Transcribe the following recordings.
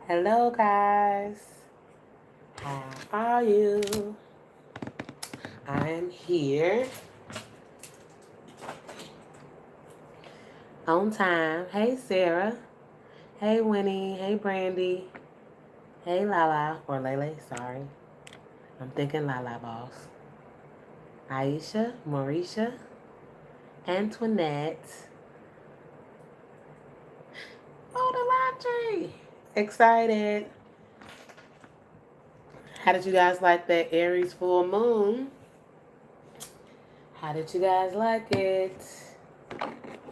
Hello, guys. How are you? I am here on time. Hey, Sarah. Hey, Winnie. Hey, Brandy. Hey, Lala. Or Lele, sorry. I'm thinking Lala, boss. Aisha, Mauricia, Antoinette. Oh, the laundry. Excited. How did you guys like that Aries full moon? How did you guys like it?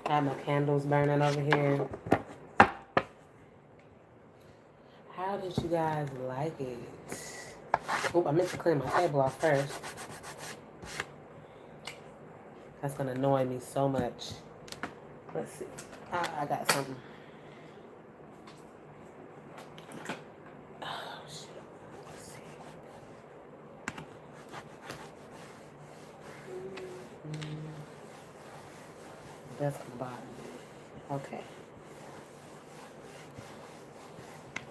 I have my candles burning over here. How did you guys like it? Oh, I meant to clean my table off first. That's going to annoy me so much. Let's see. I got something. Oh, shit. Let's see. That's going to bother me. Okay.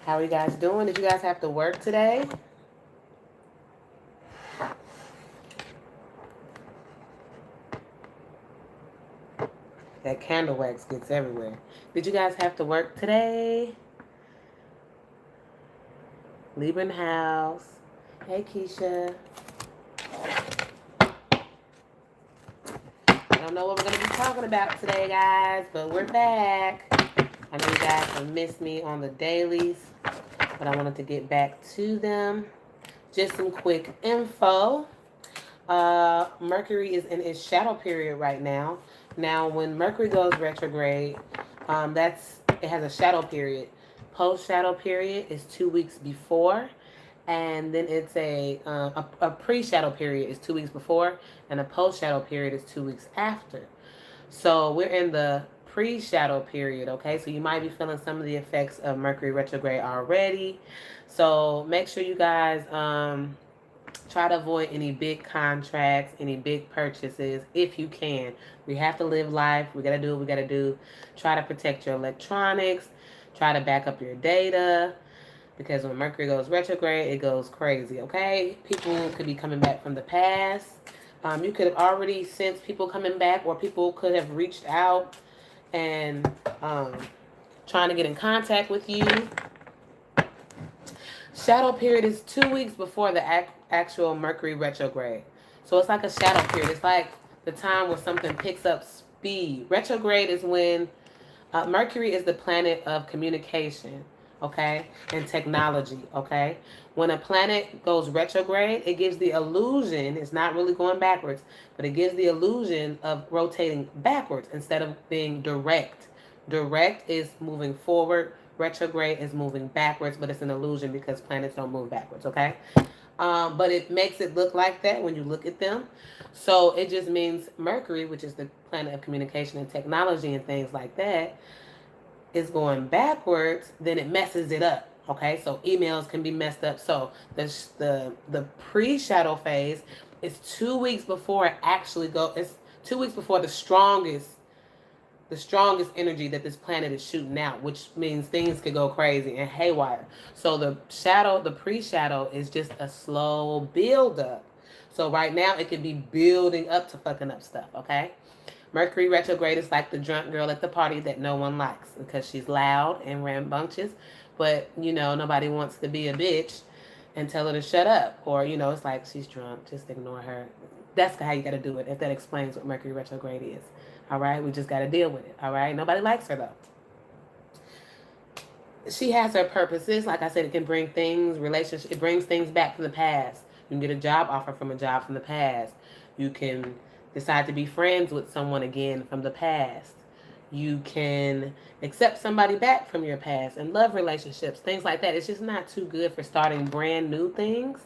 How are you guys doing? Did you guys have to work today? That candle wax gets everywhere. Did you guys have to work today? Libra in the house. Hey, Keisha. I don't know what we're going to be talking about today, guys, but we're back. I know you guys have missed me on the dailies, but I wanted to get back to them. Just some quick info. Mercury is in its shadow period right now. Now, when Mercury goes retrograde, it has a shadow period. Post shadow period is 2 weeks before, and then it's a pre-shadow period is 2 weeks before, and a post-shadow period is 2 weeks after. So we're in the pre-shadow period, okay? So you might be feeling some of the effects of Mercury retrograde already. So make sure you guys try to avoid any big contracts, any big purchases, if you can. We have to live life. We got to do what we got to do. Try to protect your electronics. Try to back up your data. Because when Mercury goes retrograde, it goes crazy, okay? People could be coming back from the past. You could have already sensed people coming back, or people could have reached out and trying to get in contact with you. Shadow period is 2 weeks before the actual Mercury retrograde. So it's like a shadow period. It's like the time where something picks up speed. Retrograde is when Mercury is the planet of communication, okay, and technology, okay. When a planet goes retrograde, it gives the illusion, it's not really going backwards, but it gives the illusion of rotating backwards instead of being direct. Direct is moving forward. Retrograde is moving backwards, but it's an illusion because planets don't move backwards, okay? But it makes it look like that when you look at them. So it just means Mercury, which is the planet of communication and technology and things like that, is going backwards, then it messes it up. Okay, so emails can be messed up. So the pre-shadow phase is 2 weeks before it actually goes. It's 2 weeks before the strongest energy that this planet is shooting out, which means things could go crazy and haywire. So the pre-shadow is just a slow build up. So right now it could be building up to fucking up stuff, okay? Mercury retrograde is like the drunk girl at the party that no one likes because she's loud and rambunctious, but nobody wants to be a bitch and tell her to shut up. Or it's like she's drunk, just ignore her. That's how you got to do it, if that explains what Mercury retrograde is. All right, we just got to deal with it. All right, nobody likes her though. She has her purposes. Like I said, it can bring things, relationships. It brings things back from the past. You can get a job offer from a job from the past. You can decide to be friends with someone again from the past. You can accept somebody back from your past and love relationships, things like that. It's just not too good for starting brand new things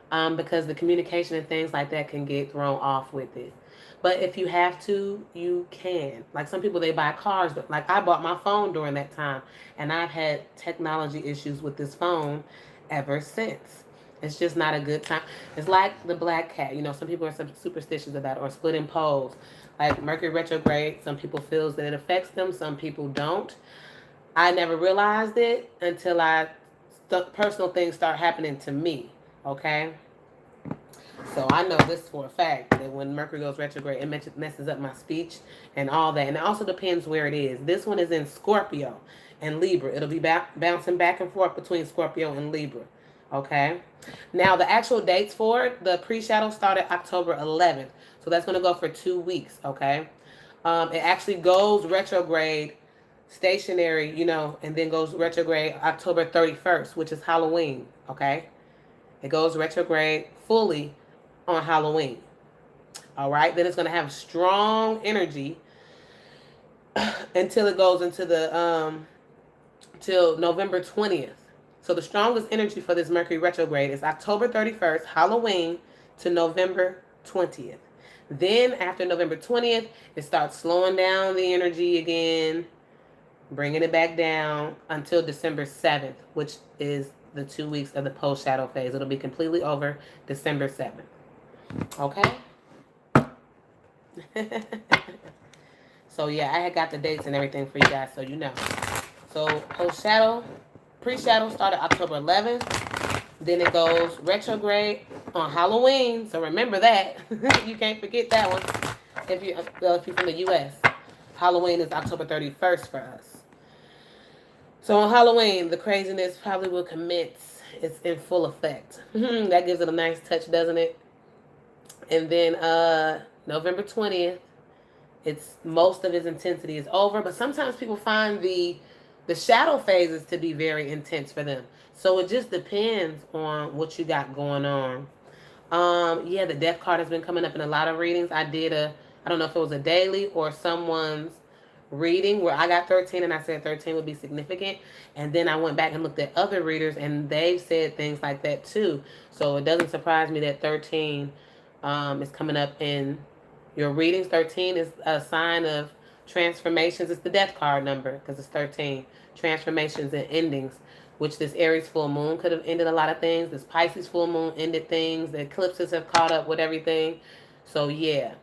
because the communication and things like that can get thrown off with it. But if you have to, you can. Like some people, they buy cars, but like I bought my phone during that time, and I've had technology issues with this phone ever since. It's just not a good time. It's like the black cat. Some people are superstitious about it, or splitting poles. Like Mercury retrograde, some people feels that it affects them, some people don't. I never realized it until personal things start happening to me. Okay. So I know this for a fact that when Mercury goes retrograde, it messes up my speech and all that. And it also depends where it is. This one is in Scorpio and Libra. It'll be bouncing back and forth between Scorpio and Libra. Okay. Now the actual dates for it, the pre-shadow started October 11th. So that's going to go for 2 weeks. Okay. It actually goes retrograde stationary, and then goes retrograde October 31st, which is Halloween. Okay. It goes retrograde fully on Halloween. All right. Then it's going to have strong energy until it goes into till November 20th. So the strongest energy for this Mercury retrograde is October 31st, Halloween, to November 20th. Then after November 20th, it starts slowing down the energy again, bringing it back down until December 7th, which is the 2 weeks of the post-shadow phase. It'll be completely over December 7th. Okay? So, yeah, I had got the dates and everything for you guys, so you know. So, post-shadow, pre-shadow started October 11th. Then it goes retrograde on Halloween. So, remember that. You can't forget that one. If you're from the U.S., Halloween is October 31st for us. So, on Halloween, the craziness probably will commence. It's in full effect. That gives it a nice touch, doesn't it? And then November 20th, most of its intensity is over. But sometimes people find the shadow phases to be very intense for them. So it just depends on what you got going on. Yeah, the death card has been coming up in a lot of readings. I don't know if it was a daily or someone's reading where I got 13 and I said 13 would be significant. And then I went back and looked at other readers and they've said things like that too. So it doesn't surprise me that 13 is coming up in your readings. 13 is a sign of transformations. It's the death card number because it's 13. Transformations and endings, which this Aries full moon could have ended a lot of things. This Pisces full moon ended things. The eclipses have caught up with everything. So yeah.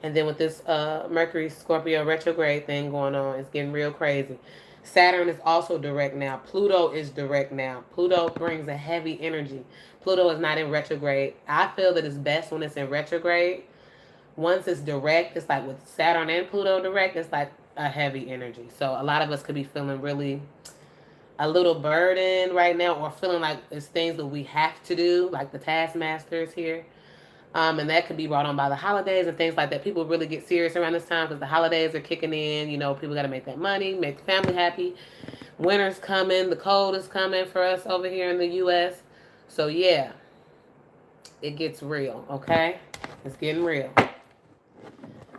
And then with this Mercury Scorpio retrograde thing going on, it's getting real crazy. Saturn is also direct now. Pluto is direct now. Pluto brings a heavy energy. Pluto is not in retrograde. I feel that it's best when it's in retrograde. Once it's direct, it's like with Saturn and Pluto direct, it's like a heavy energy. So a lot of us could be feeling really a little burdened right now, or feeling like it's things that we have to do, like the taskmasters here. And that could be brought on by the holidays and things like that. People really get serious around this time because the holidays are kicking in. People got to make that money, make the family happy. Winter's coming. The cold is coming for us over here in the U.S. So, yeah, it gets real, okay? It's getting real.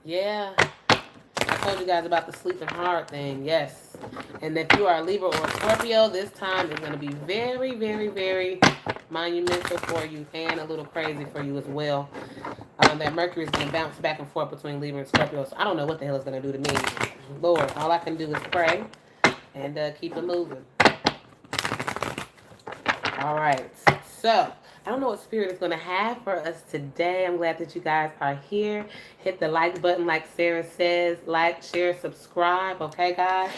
Yeah. I told you guys about the sleeping hard thing. Yes. And if you are a Libra or a Scorpio, this time is going to be very, very, very monumental for you and a little crazy for you as well. That Mercury is going to bounce back and forth between Libra and Scorpio. So I don't know what the hell it's going to do to me. Lord, all I can do is pray and keep it moving. All right. So I don't know what Spirit is going to have for us today. I'm glad that you guys are here. Hit the like button like Sarah says. Like, share, subscribe. Okay, guys?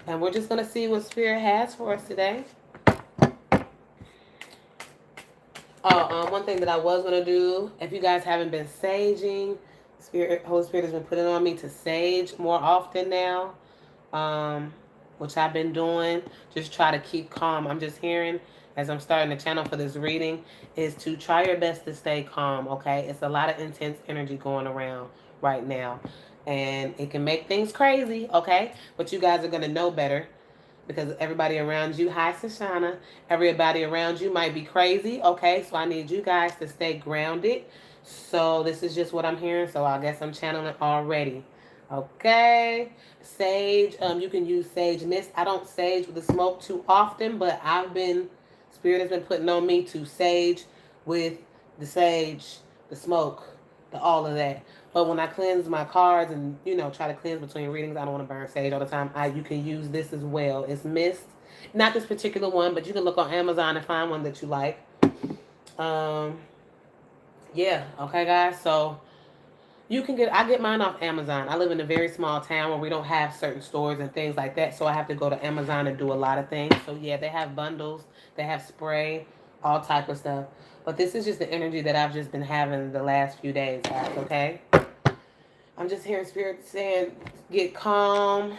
And we're just going to see what Spirit has for us today. One thing that I was going to do, if you guys haven't been saging, Holy Spirit has been putting on me to sage more often now, which I've been doing. Just try to keep calm. I'm just hearing, as I'm starting the channel for this reading, is to try your best to stay calm, okay? It's a lot of intense energy going around right now. And it can make things crazy, okay? But you guys are going to know better because everybody around you, hi Shoshana, everybody around you might be crazy, okay? So I need you guys to stay grounded. So this is just what I'm hearing, so I guess I'm channeling already. Okay, sage, you can use sage mist. I don't sage with the smoke too often, but Spirit has been putting on me to sage with the sage, the smoke, all of that. But when I cleanse my cards and, try to cleanse between readings, I don't want to burn sage all the time. You can use this as well. It's mist. Not this particular one, but you can look on Amazon and find one that you like. Yeah, okay, guys. So You can get, I get mine off Amazon. I live in a very small town where we don't have certain stores and things like that. So I have to go to Amazon and do a lot of things. So yeah, they have bundles, they have spray, all type of stuff. But this is just the energy that I've just been having the last few days, guys, okay? I'm just hearing spirit saying, get calm,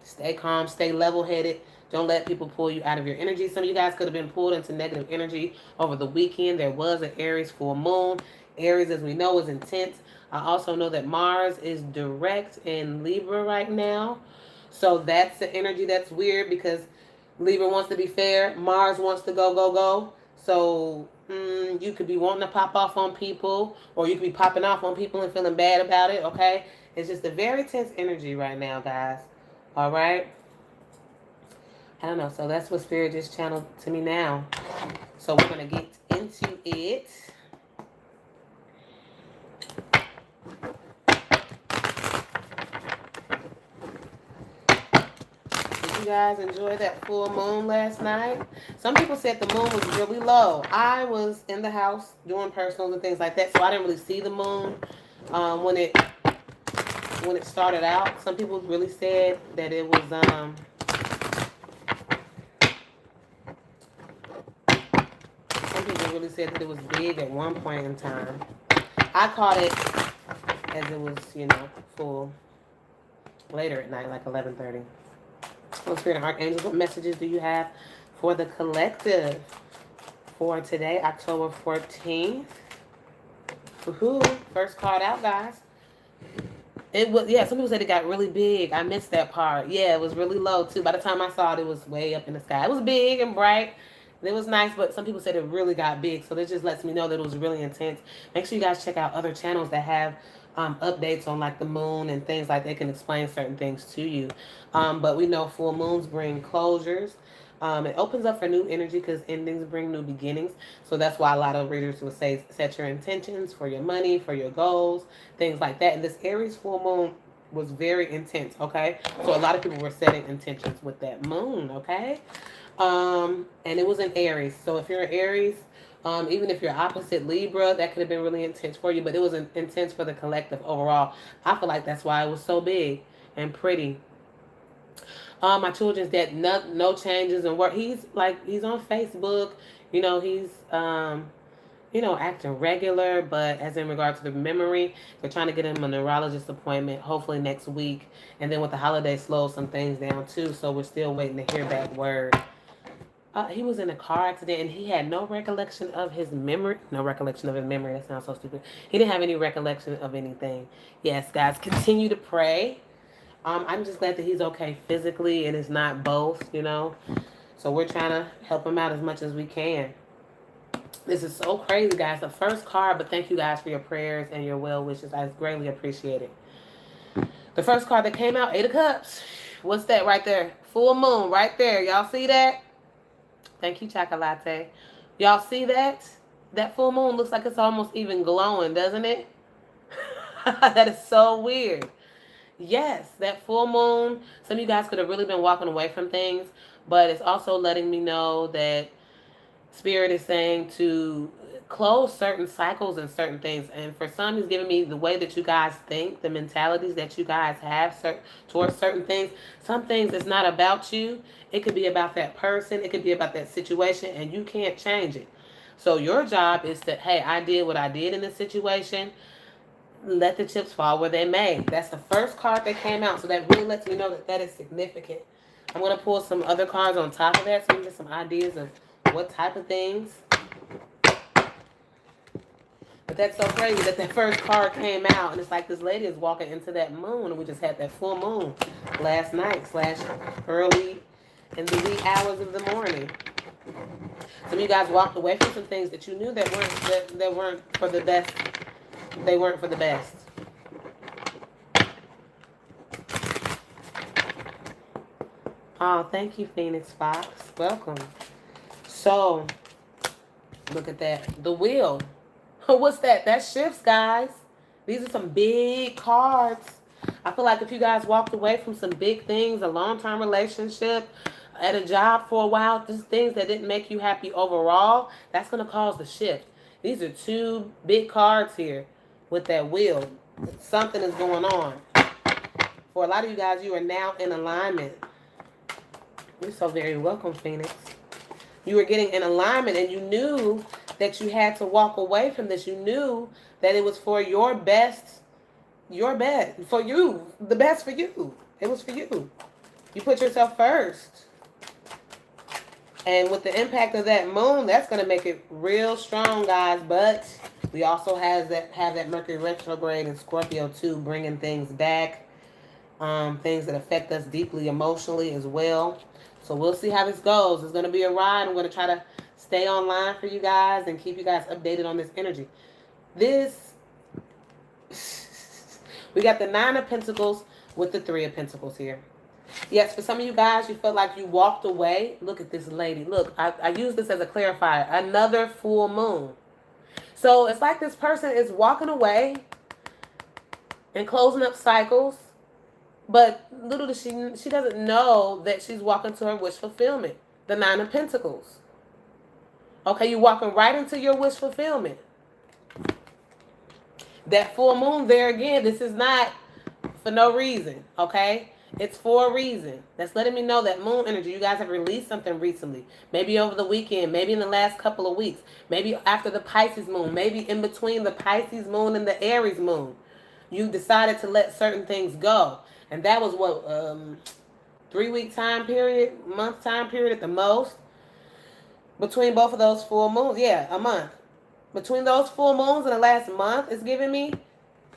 stay level-headed. Don't let people pull you out of your energy. Some of you guys could have been pulled into negative energy over the weekend. There was an Aries full moon. Aries, as we know, is intense. I also know that Mars is direct in Libra right now. So that's the energy that's weird because Libra wants to be fair. Mars wants to go, go, go. So you could be wanting to pop off on people, or you could be popping off on people and feeling bad about it, okay? It's just a very tense energy right now, guys. All right? I don't know. So that's what Spirit just channeled to me now. So we're going to get into it. Did you guys enjoy that full moon last night? Some people said the moon was really low. I was in the house doing personals and things like that, so I didn't really see the moon when it started out. Some people really said that it was some people really said that it was big at one point in time. I caught it as it was, full later at night, like 11:30. Holy Spirit and Archangels, what messages do you have for the collective for today, October 14th? Woohoo! First card out, guys. It was, yeah, some people said it got really big. I missed that part. Yeah, it was really low too. By the time I saw it, it was way up in the sky. It was big and bright. It was nice, but some people said it really got big. So this just lets me know that it was really intense. Make sure you guys check out other channels that have updates on like the moon and things like they can explain certain things to you. But we know full moons bring closures. It opens up for new energy because endings bring new beginnings. So that's why a lot of readers will say set your intentions for your money, for your goals, things like that. And this Aries full moon was very intense, okay? So a lot of people were setting intentions with that moon, okay? And it was in Aries. So if you're an Aries, even if you're opposite Libra, that could have been really intense for you, but it was intense for the collective overall. I feel like that's why it was so big and pretty. My children's dad, no changes in work. He's on Facebook, he's acting regular, but as in regard to the memory, they're trying to get him a neurologist appointment hopefully next week. And then with the holiday slows some things down too, so we're still waiting to hear back word. He was in a car accident and he had no recollection of his memory. No recollection of his memory. That sounds so stupid. He didn't have any recollection of anything. Yes, guys, continue to pray. I'm just glad that he's okay physically and it's not both, So we're trying to help him out as much as we can. This is so crazy, guys. The first card, but thank you guys for your prayers and your well wishes. I greatly appreciate it. The first card that came out, Eight of Cups. What's that right there? Full moon right there. Y'all see that? Thank you, Chocolate. Y'all see that? That full moon looks like it's almost even glowing, doesn't it? That is so weird. Yes, that full moon. Some of you guys could have really been walking away from things, but it's also letting me know that Spirit is saying to close certain cycles and certain things. And for some, he's giving me the way that you guys think, the mentalities that you guys have towards certain things. Some things it's not about you. It could be about that person. It could be about that situation, and you can't change it. So your job is to, hey, I did what I did in this situation. Let the chips fall where they may. That's the first card that came out. So that really lets me know that that is significant. I'm going to pull some other cards on top of that so you get some ideas of what type of things. But that's so crazy that that first card came out and it's like this lady is walking into that moon, and we just had that full moon last night / early in the wee hours of the morning. Some of you guys walked away from some things that you knew that weren't for the best. They weren't for the best. Oh, thank you, Phoenix Fox. Welcome. So, look at that. The wheel. What's that? That shifts, guys. These are some big cards. I feel like if you guys walked away from some big things, a long-term relationship, at a job for a while, just things that didn't make you happy overall, that's going to cause the shift. These are two big cards here. with that wheel. Something is going on. For a lot of you guys, you are now in alignment. You're so very welcome, Phoenix. You were getting in alignment and you knew that you had to walk away from this. You knew that it was for your best, for you, the best for you. It was for you. You put yourself first. And with the impact of that moon, that's going to make it real strong, guys. But we also have that Mercury retrograde in Scorpio too, bringing things back, things that affect us deeply emotionally as well. So we'll see how this goes. It's going to be a ride. I'm going to try to stay online for you guys and keep you guys updated on this energy. We got the 9 of Pentacles with the 3 of Pentacles here. Yes, for some of you guys, you felt like you walked away. Look at this lady. Look, I use this as a clarifier. Another full moon. So it's like this person is walking away and closing up cycles. But little does she doesn't know that she's walking to her wish fulfillment. The 9 of Pentacles. Okay, you're walking right into your wish fulfillment. That full moon there again, this is not for no reason, okay? It's for a reason. That's letting me know that moon energy, you guys have released something recently. Maybe over the weekend, maybe in the last couple of weeks, maybe after the Pisces moon, maybe in between the Pisces moon and the Aries moon. You decided to let certain things go. And that was what, 3-week time period, month time period at the most. Between both of those full moons, yeah, a month. Between those full moons and the last month, it's giving me,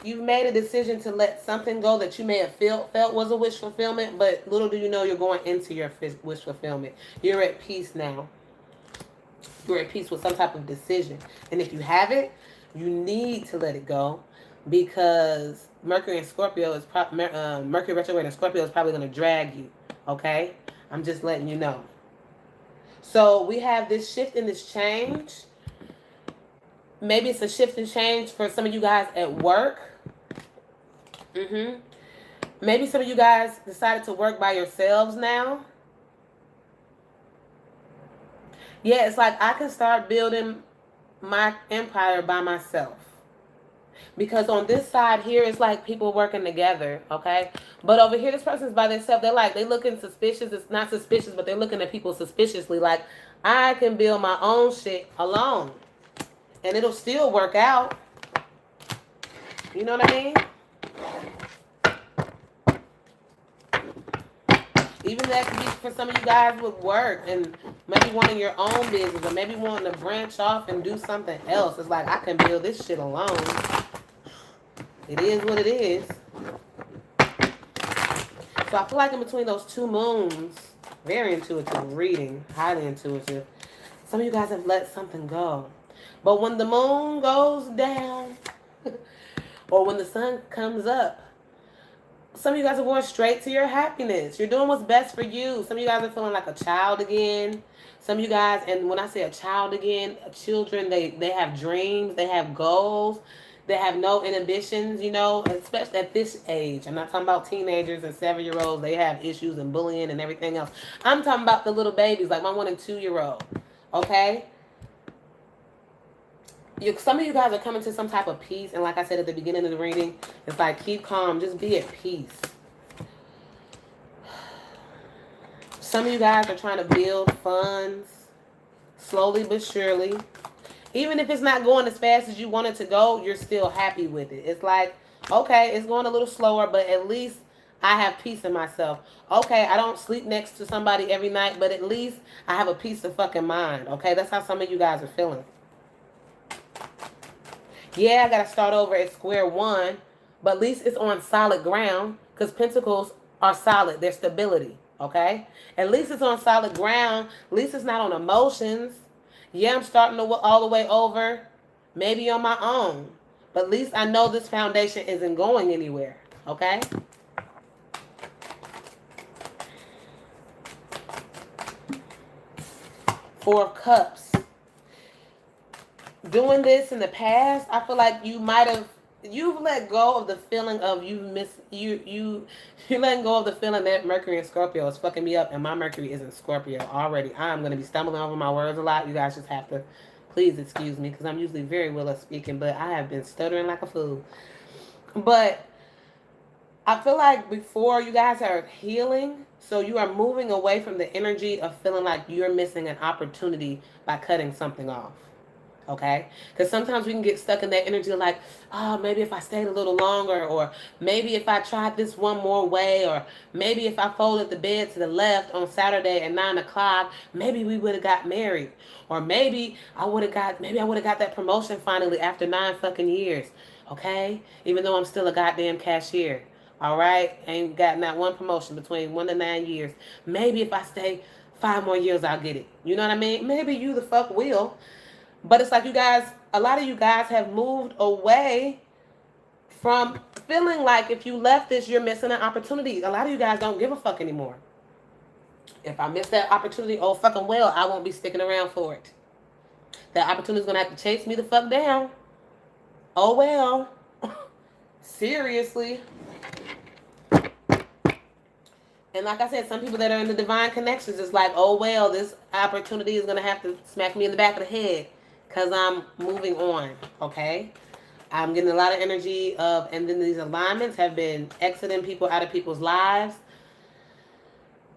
you've made a decision to let something go that you may have felt was a wish fulfillment, but little do you know you're going into your wish fulfillment. You're at peace now. You're at peace with some type of decision. And if you haven't, you need to let it go, because Mercury in Scorpio is Mercury retrograde in Scorpio is probably going to drag you. Okay? I'm just letting you know. So we have this shift and this change. Maybe it's a shift and change for some of you guys at work. Maybe some of you guys decided to work by yourselves now. Yeah, it's like I can start building my empire by myself. Because on this side here, it's like people working together, okay? But over here, this person's by themselves. They're looking suspicious. It's not suspicious, but they're looking at people suspiciously. Like, I can build my own shit alone. And it'll still work out. You know what I mean? Even that could be for some of you guys with work and maybe wanting your own business or maybe wanting to branch off and do something else. It's like, I can build this shit alone. It is what it is. So I feel like in between those 2 moons, very intuitive reading, highly intuitive, some of you guys have let something go. But when the moon goes down or when the sun comes up, some of you guys are going straight to your happiness. You're doing what's best for you. Some of you guys are feeling like a child again. Some of you guys, and when I say a child again, children, they have dreams, they have goals, they have no inhibitions, you know, especially at this age. I'm not talking about teenagers and 7-year-olds. They have issues and bullying and everything else. I'm talking about the little babies, like my 1 and 2-year-old, okay? Some of you guys are coming to some type of peace. And like I said at the beginning of the reading, it's like, keep calm. Just be at peace. Some of you guys are trying to build funds slowly but surely. Even if it's not going as fast as you want it to go, you're still happy with it. It's like, okay, it's going a little slower, but at least I have peace in myself. Okay, I don't sleep next to somebody every night, but at least I have a peace of fucking mind. Okay, that's how some of you guys are feeling. Yeah, I got to start over at square one, but at least it's on solid ground, because pentacles are solid. They're stability, okay? At least it's on solid ground. At least it's not on emotions. Yeah, I'm starting all the way over, maybe on my own, but at least I know this foundation isn't going anywhere, okay? Four of Cups. Doing this in the past, I feel like you've let go of the feeling of you're letting go of the feeling that Mercury in Scorpio is fucking me up, and my Mercury is in Scorpio already. I'm going to be stumbling over my words a lot. You guys just have to Please excuse me because I'm usually very well at speaking, but I have been stuttering like a fool. But I feel like before you guys are healing, so you are moving away from the energy of feeling like you're missing an opportunity by cutting something off. Okay? Because sometimes we can get stuck in that energy like, oh, maybe if I stayed a little longer, or maybe if I tried this one more way, or maybe if I folded the bed to the left on Saturday at 9 o'clock, maybe we would have got married. Or maybe I would have got that promotion finally after 9 fucking years. Okay? Even though I'm still a goddamn cashier. All right? Ain't got not one promotion between 1 to 9 years. Maybe if I stay 5 more years, I'll get it. You know what I mean? Maybe you the fuck will. But it's like you guys, a lot of you guys have moved away from feeling like if you left this, you're missing an opportunity. A lot of you guys don't give a fuck anymore. If I miss that opportunity, oh fucking well, I won't be sticking around for it. That opportunity is going to have to chase me the fuck down. Oh well. Seriously. And like I said, some people that are in the divine connections, it's like, oh well, this opportunity is going to have to smack me in the back of the head because I'm moving on, okay? I'm getting a lot of energy of, and then these alignments have been exiting people out of people's lives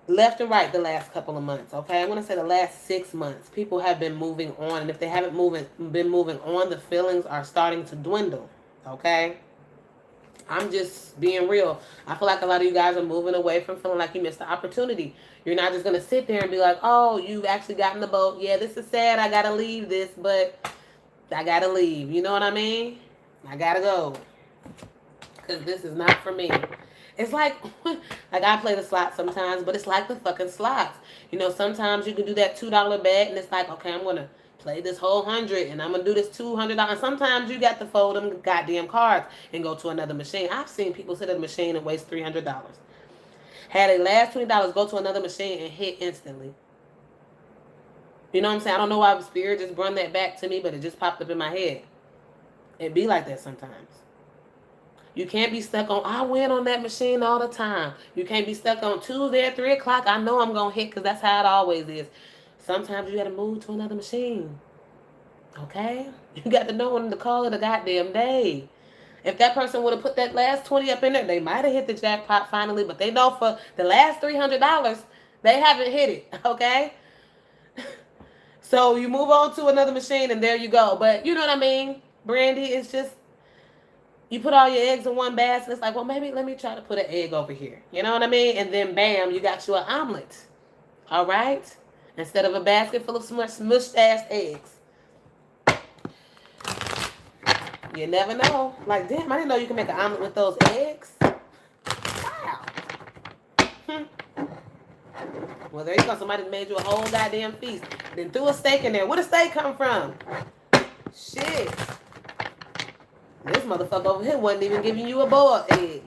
left and right the last couple of months, okay? I want to say the last 6 months. People have been moving on, and if they haven't been moving on, the feelings are starting to dwindle, okay? I'm just being real. I feel like a lot of you guys are moving away from feeling like you missed the opportunity. You're not just going to sit there and be like, oh, you've actually gotten the boat. Yeah, this is sad. I got to leave this, but I got to leave. You know what I mean? I got to go. Because this is not for me. It's like I play the slots sometimes, but it's like the fucking slots. You know, sometimes you can do that $2 bet, and it's like, okay, I'm going to play this whole 100, and I'm going to do this $200. Sometimes you got to fold them goddamn cards and go to another machine. I've seen people sit at a machine and waste $300. Had a last $20, go to another machine and hit instantly. You know what I'm saying? I don't know why the spirit just brought that back to me, but it just popped up in my head. It be like that sometimes. You can't be stuck on, I win on that machine all the time. You can't be stuck on Tuesday at 3 o'clock. I know I'm going to hit because that's how it always is. Sometimes you got to move to another machine. Okay? You got to know when to call it a goddamn day. If that person would have put that last 20 up in there, they might have hit the jackpot finally, but they know for the last $300, they haven't hit it. Okay? So you move on to another machine and there you go. But you know what I mean? Brandy, it's just, you put all your eggs in one basket. It's like, well, maybe let me try to put an egg over here. You know what I mean? And then bam, you got you an omelet. All right? Instead of a basket full of smushed ass eggs. You never know. Like, damn, I didn't know you can make an omelet with those eggs. Wow. Well, there you go. Somebody made you a whole goddamn feast. Then threw a steak in there. Where did the steak come from? Shit. This motherfucker over here wasn't even giving you a boiled egg.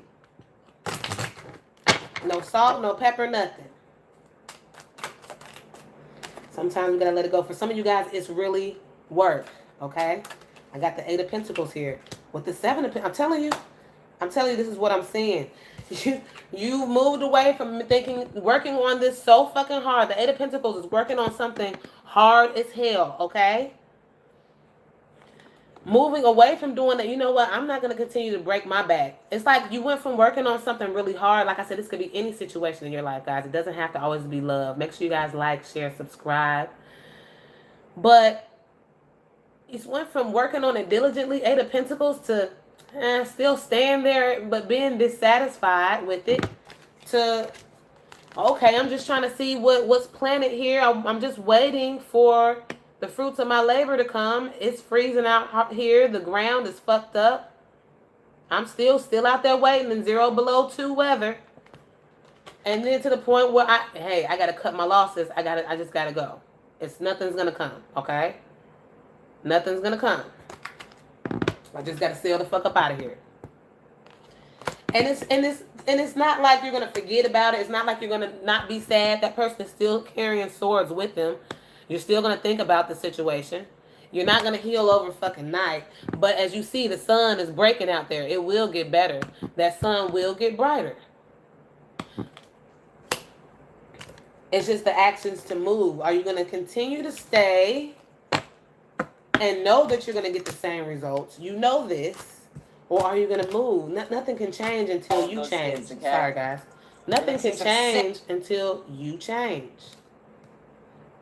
No salt, no pepper, nothing. Sometimes we gotta let it go. For some of you guys, it's really work, okay? I got the 8 of Pentacles here. With the 7 of Pentacles, I'm telling you, this is what I'm seeing. You moved away from working on this so fucking hard. The 8 of Pentacles is working on something hard as hell, okay? Moving away from doing that, you know what? I'm not going to continue to break my back. It's like you went from working on something really hard. Like I said, this could be any situation in your life, guys. It doesn't have to always be love. Make sure you guys like, share, subscribe. But it went from working on it diligently, 8 of Pentacles, to still staying there but being dissatisfied with it, to, okay, I'm just trying to see what's planted here. I'm just waiting for the fruits of my labor to come. It's freezing out here. The ground is fucked up. I'm still out there waiting in 0 below 2 weather. And then to the point where I gotta cut my losses. I just gotta go. Nothing's gonna come, okay? Nothing's gonna come. I just gotta sail the fuck up out of here. And it's not like you're gonna forget about it. It's not like you're gonna not be sad. That person is still carrying swords with them. You're still going to think about the situation. You're not going to heal over fucking night. But as you see, the sun is breaking out there. It will get better. That sun will get brighter. It's just the actions to move. Are you going to continue to stay and know that you're going to get the same results. You know this. Or are you going to move? Nothing can change until you change. Sorry, guys. Nothing can change until you change.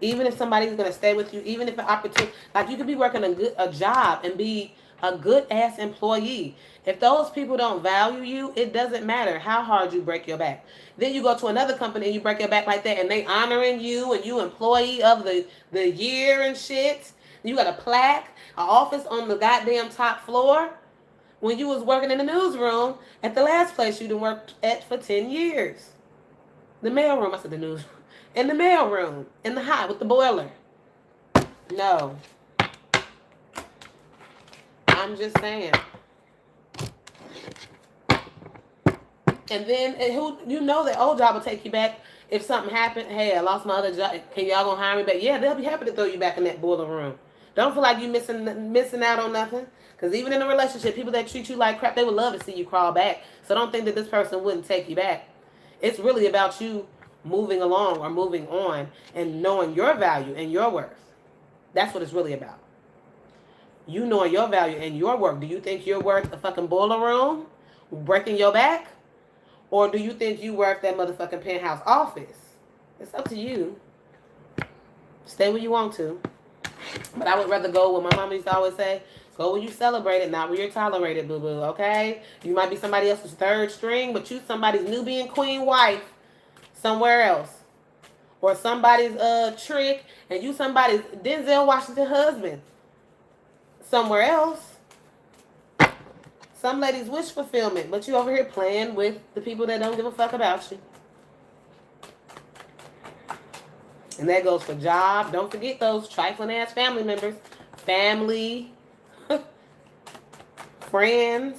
Even if somebody's going to stay with you, even if an opportunity, like you could be working a job and be a good ass employee. If those people don't value you, it doesn't matter how hard you break your back. Then you go to another company and you break your back like that, and they honoring you, and you employee of the year and shit. You got a plaque, an office on the goddamn top floor. When you was working in the newsroom at the last place you done worked at for 10 years. The mailroom, I said the newsroom. In the mailroom, in the hot with the boiler. No. I'm just saying. And then who you know that old job will take you back if something happened. Hey, I lost my other job. Can y'all gonna hire me back? Yeah, they'll be happy to throw you back in that boiler room. Don't feel like you missing out on nothing. Because even in a relationship, people that treat you like crap, they would love to see you crawl back. So don't think that this person wouldn't take you back. It's really about you moving along or moving on and knowing your value and your worth. That's what it's really about. You knowing your value and your worth. Do you think you're worth a fucking boiler room breaking your back? Or do you think you worth that motherfucking penthouse office? It's up to you. Stay where you want to. But I would rather go where my mama used to always say, go where you celebrate it, not where you're tolerated, boo-boo, okay? You might be somebody else's third string, but you somebody's Nubian queen wife somewhere else. Or somebody's trick, and you somebody's Denzel Washington husband somewhere else. Some ladies wish fulfillment, but you over here playing with the people that don't give a fuck about you. And that goes for job. Don't forget those trifling ass family members. Family. Friends.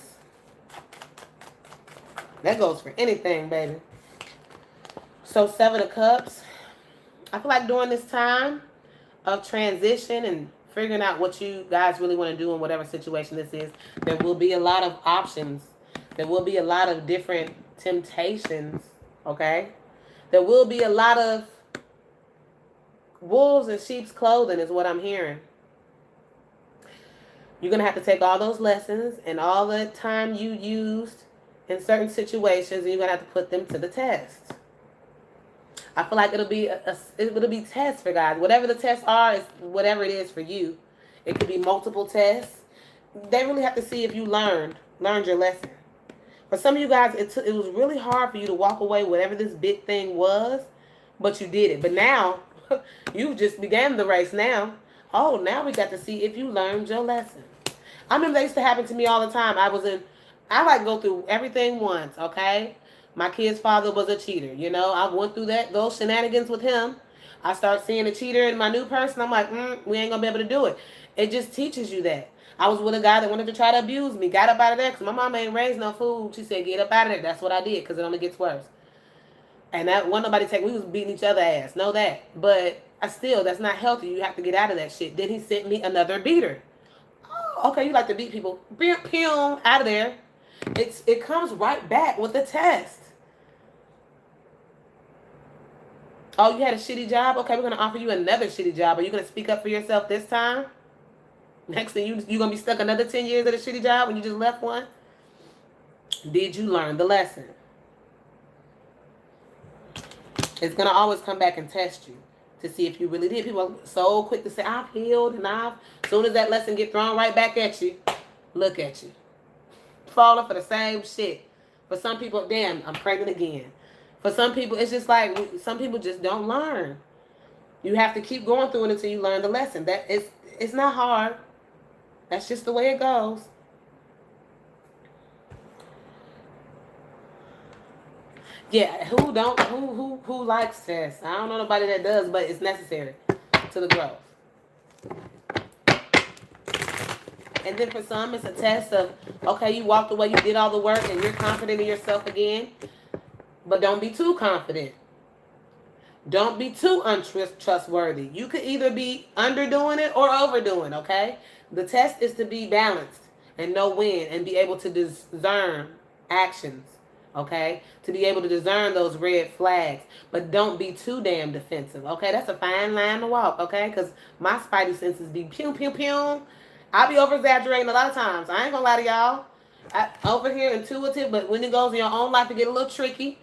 That goes for anything, baby. So 7 of Cups. I feel like during this time of transition and figuring out what you guys really want to do in whatever situation this is, there will be a lot of options. There will be a lot of different temptations, okay? There will be a lot of wolves in sheep's clothing is what I'm hearing. You're going to have to take all those lessons and all the time you used in certain situations, and you're going to have to put them to the test. I feel like it'll be tests for guys. Whatever the tests are, is whatever it is for you. It could be multiple tests. They really have to see if you learned your lesson. For some of you guys, it was really hard for you to walk away whatever this big thing was, but you did it. But now, you just began the race now. Oh, now we got to see if you learned your lesson. I remember that used to happen to me all the time. I like go through everything once, okay? My kid's father was a cheater, you know. I went through those shenanigans with him. I start seeing a cheater in my new person. I'm like, we ain't gonna be able to do it. It just teaches you that. I was with a guy that wanted to try to abuse me. Got up out of there because my mama ain't raised no fool. She said, get up out of there. That's what I did because it only gets worse. And that wasn't nobody take. We was beating each other ass. Know that. But that's not healthy. You have to get out of that shit. Then he sent me another beater. Oh, okay, you like to beat people. Pew, out of there. It comes right back with the test. Oh, you had a shitty job? Okay, we're going to offer you another shitty job. Are you going to speak up for yourself this time? Next thing, you're going to be stuck another 10 years at a shitty job when you just left one? Did you learn the lesson? It's going to always come back and test you to see if you really did. People are so quick to say, I've healed, and as soon as that lesson get thrown right back at you, look at you. Falling for the same shit. For some people, damn, I'm pregnant again. For some people, it's just like, some people just don't learn. You have to keep going through it until you learn the lesson. It's not hard. That's just the way it goes. Yeah, who likes tests? I don't know nobody that does, but it's necessary to the growth. And then for some, it's a test of, okay, you walked away, you did all the work, and you're confident in yourself again. But don't be too confident. Don't be too untrustworthy. You could either be underdoing it or overdoing, okay? The test is to be balanced and know when and be able to discern actions, okay? To be able to discern those red flags. But don't be too damn defensive, okay? That's a fine line to walk, okay? Because my spidey senses be pew, pew, pew. I be over-exaggerating a lot of times. I ain't gonna lie to y'all. Over here intuitive, but when it goes in your own life, it get a little tricky.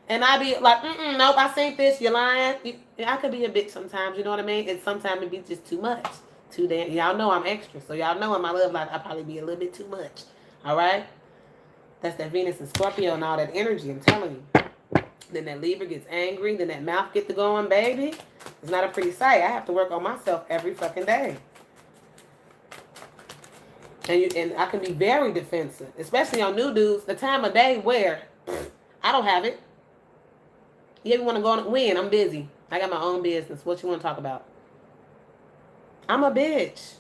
And I be like, nope, I seen this, you're lying. I could be a bitch sometimes, you know what I mean? And sometimes it be just too much. Too damn, y'all know I'm extra, so y'all know in my love life, I probably be a little bit too much. All right? That's that Venus and Scorpio and all that energy, I'm telling you. Then that Libra gets angry, then that mouth get to going, baby. It's not a pretty sight. I have to work on myself every fucking day. And I can be very defensive, especially on new dudes. The time of day where I don't have it. You ever want to go and win? I'm busy. I got my own business. What you want to talk about? I'm a bitch.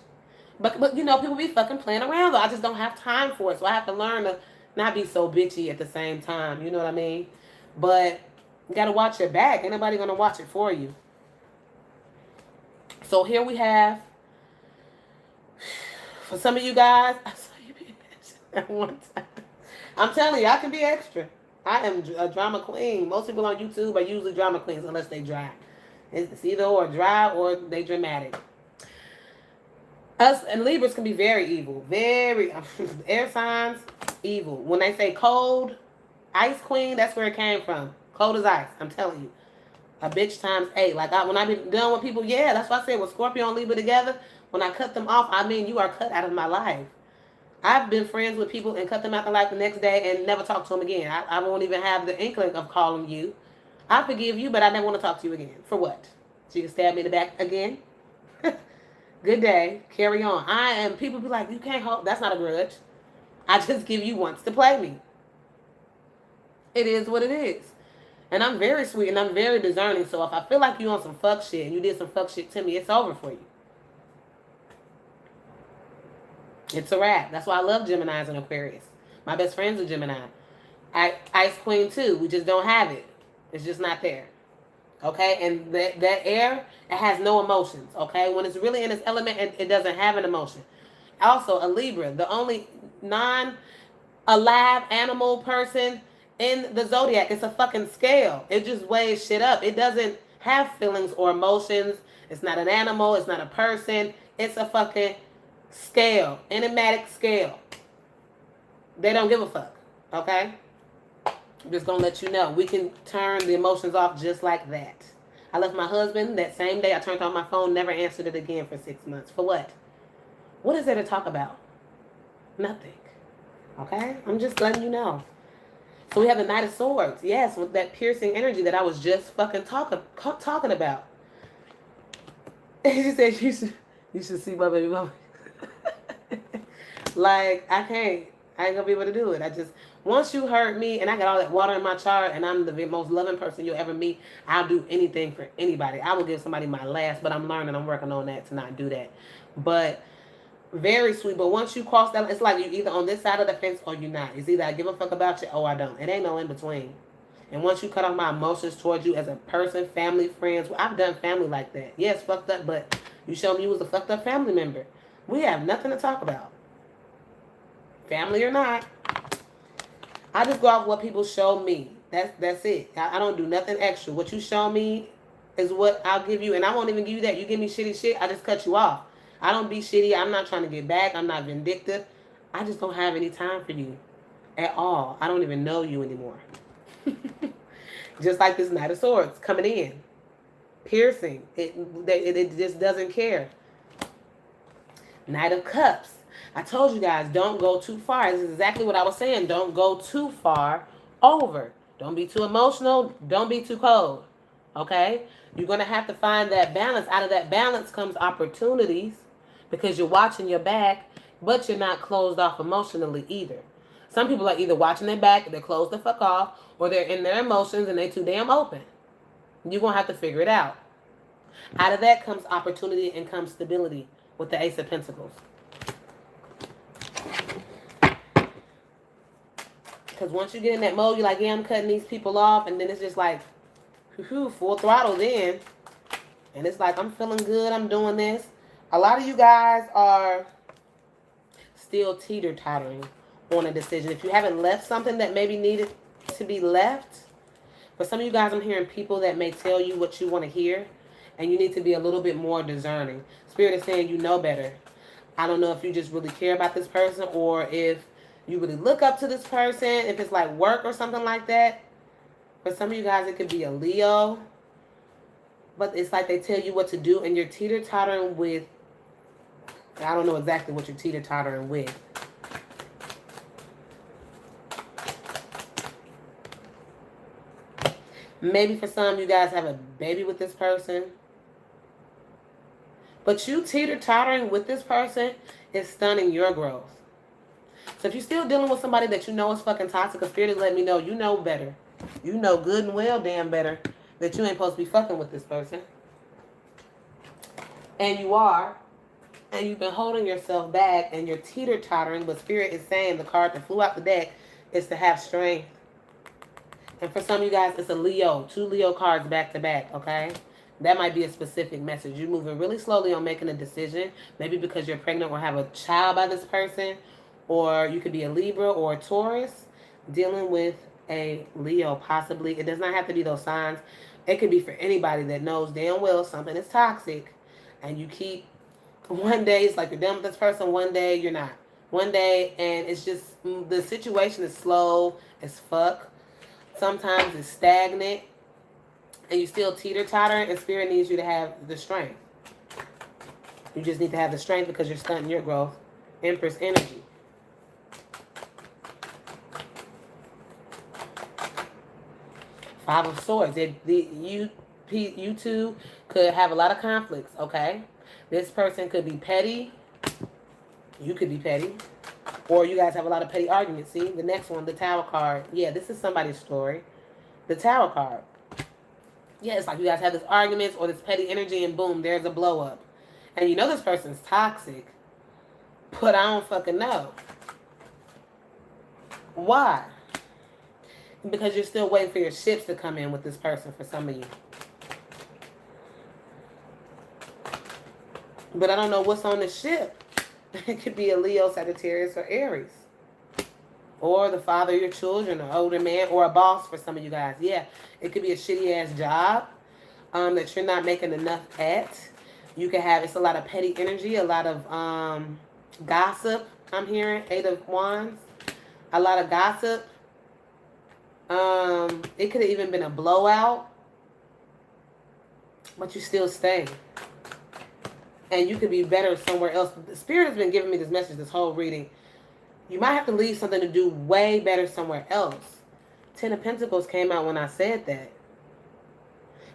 But you know, people be fucking playing around though. I just don't have time for it. So I have to learn to not be so bitchy at the same time. You know what I mean? But you got to watch your back. Ain't nobody going to watch it for you. So here we have, for some of you guys, I saw you be at one time. I'm telling you, I can be extra. I am a drama queen. Most people on YouTube are usually drama queens unless they dry. It's either or dry or they dramatic. Us and Libras can be very evil. Very, air signs, evil. When they say cold, ice queen, that's where it came from. Cold as ice, I'm telling you. A bitch times 8. Like when I be done with people, yeah, that's why I said with Scorpio and Libra together, when I cut them off, I mean you are cut out of my life. I've been friends with people and cut them out of life the next day and never talk to them again. I won't even have the inkling of calling you. I forgive you, but I never want to talk to you again. For what? So you can stab me in the back again? Good day. Carry on. People be like, you can't hold. That's not a grudge. I just give you once to play me. It is what it is. And I'm very sweet and I'm very discerning. So if I feel like you on some fuck shit and you did some fuck shit to me, it's over for you. It's a wrap. That's why I love Geminis and Aquarius. My best friend's a Gemini. Ice Queen too. We just don't have it. It's just not there. Okay? And that air, it has no emotions. Okay? When it's really in its element, it doesn't have an emotion. Also, a Libra, the only non-alive animal person in the zodiac. It's a fucking scale. It just weighs shit up. It doesn't have feelings or emotions. It's not an animal. It's not a person. It's a fucking scale. Enigmatic scale. They don't give a fuck. Okay? I'm just gonna let you know. We can turn the emotions off just like that. I left my husband that same day. I turned on my phone, never answered it again for 6 months. For what? What is there to talk about? Nothing. Okay? I'm just letting you know. So we have the Knight of Swords. Yes, with that piercing energy that I was just fucking talking about. She said you should see my baby mama. Like, I ain't gonna be able to do it. Once you hurt me and I got all that water in my chart and I'm the most loving person you'll ever meet, I'll do anything for anybody. I will give somebody my last, but I'm learning, I'm working on that to not do that. But very sweet. But once you cross that, it's like you're either on this side of the fence or you're not. It's either I give a fuck about you or I don't. It ain't no in between. And once you cut off my emotions towards you as a person, family, friends, I've done family like that. Yes, fucked up, but you showed me you was a fucked up family member. We have nothing to talk about. Family or not. I just go off what people show me. That's it. I don't do nothing extra. What you show me is what I'll give you. And I won't even give you that. You give me shitty shit, I just cut you off. I don't be shitty. I'm not trying to get back. I'm not vindictive. I just don't have any time for you at all. I don't even know you anymore. Just like this Knight of Swords coming in. Piercing. It just doesn't care. Knight of Cups. I told you guys, don't go too far. This is exactly what I was saying. Don't go too far over. Don't be too emotional. Don't be too cold. Okay? You're going to have to find that balance. Out of that balance comes opportunities because you're watching your back, but you're not closed off emotionally either. Some people are either watching their back, they're closed the fuck off, or they're in their emotions and they're too damn open. You're going to have to figure it out. Out of that comes opportunity and comes stability with the Ace of Pentacles. Because once you get in that mode, you're like, yeah, I'm cutting these people off. And then it's just like, full throttle then. And it's like, I'm feeling good. I'm doing this. A lot of you guys are still teeter-tottering on a decision. If you haven't left something that maybe needed to be left. For some of you guys, I'm hearing people that may tell you what you want to hear, and you need to be a little bit more discerning. Spirit is saying you know better. I don't know if you just really care about this person, or if you really look up to this person, if it's like work or something like that. For some of you guys, it could be a Leo. But it's like they tell you what to do, and you're teeter-tottering with, I don't know exactly what you're teeter-tottering with. Maybe for some, you guys have a baby with this person. But you teeter-tottering with this person is stunning your growth. So if you're still dealing with somebody that you know is fucking toxic, Spirit is letting me know you know better. You know good and well damn better that you ain't supposed to be fucking with this person. And you are. And you've been holding yourself back, and you're teeter-tottering, but Spirit is saying the card that flew out the deck is to have strength. And for some of you guys, it's a Leo. 2 Leo cards back to back, okay? That might be a specific message. You're moving really slowly on making a decision, maybe because you're pregnant or have a child by this person, or you could be a Libra or a Taurus dealing with a Leo, possibly. It does not have to be those signs. It could be for anybody that knows damn well something is toxic, and you keep, one day it's like you're done with this person, one day you're not. One day, and it's just, the situation is slow as fuck. Sometimes it's stagnant, and you still teeter-tottering, and Spirit needs you to have the strength. You just need to have the strength because you're stunting your growth. Empress energy. Five of Swords. You two could have a lot of conflicts, okay? This person could be petty. You could be petty. Or you guys have a lot of petty arguments. See, the next one, the Tower card. Yeah, this is somebody's story. The Tower card. Yeah, it's like you guys have this arguments or this petty energy, and boom, there's a blow up. And you know this person's toxic, but I don't fucking know. Why? Because you're still waiting for your ships to come in with this person for some of you. But I don't know what's on the ship. It could be a Leo, Sagittarius, or Aries. Or the father of your children, an older man, or a boss for some of you guys. Yeah, it could be a shitty-ass job that you're not making enough at. You could have, it's a lot of petty energy, a lot of gossip, I'm hearing. 8 of Wands. A lot of gossip. It could have even been a blowout. But you still stay. And you could be better somewhere else. The Spirit has been giving me this message this whole reading. You might have to leave something to do way better somewhere else. 10 of Pentacles came out when I said that.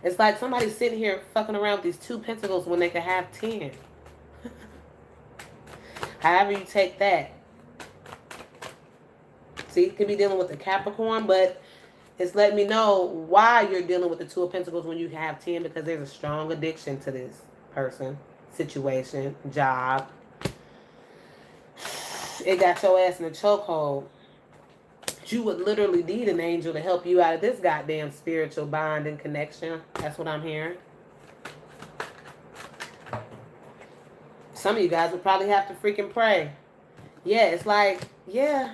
It's like somebody's sitting here fucking around with these 2 Pentacles when they could have 10. However you take that. See, it could be dealing with the Capricorn, but it's letting me know why you're dealing with the 2 of Pentacles when you have 10, because there's a strong addiction to this person, situation, job. It got your ass in a chokehold. You would literally need an angel to help you out of this goddamn spiritual bond and connection. That's what I'm hearing. Some of you guys would probably have to freaking pray. Yeah, it's like, yeah.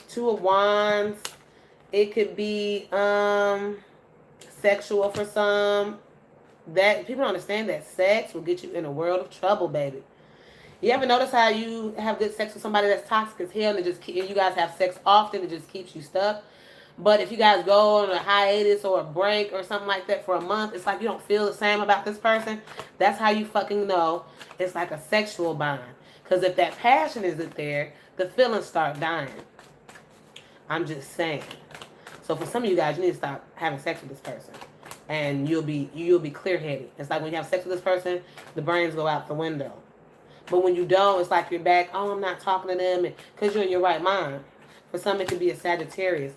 2 of Wands. It could be sexual for some. That people don't understand that sex will get you in a world of trouble, baby. You ever notice how you have good sex with somebody that's toxic as hell, and you guys have sex often, it just keeps you stuck? But if you guys go on a hiatus or a break or something like that for a month, it's like you don't feel the same about this person. That's how you fucking know it's like a sexual bond. Because if that passion isn't there, the feelings start dying. I'm just saying. So for some of you guys, you need to stop having sex with this person. And you'll be clear-headed. It's like when you have sex with this person, the brains go out the window. But when you don't, it's like you're back, oh, I'm not talking to them, because you're in your right mind. For some, it could be a Sagittarius.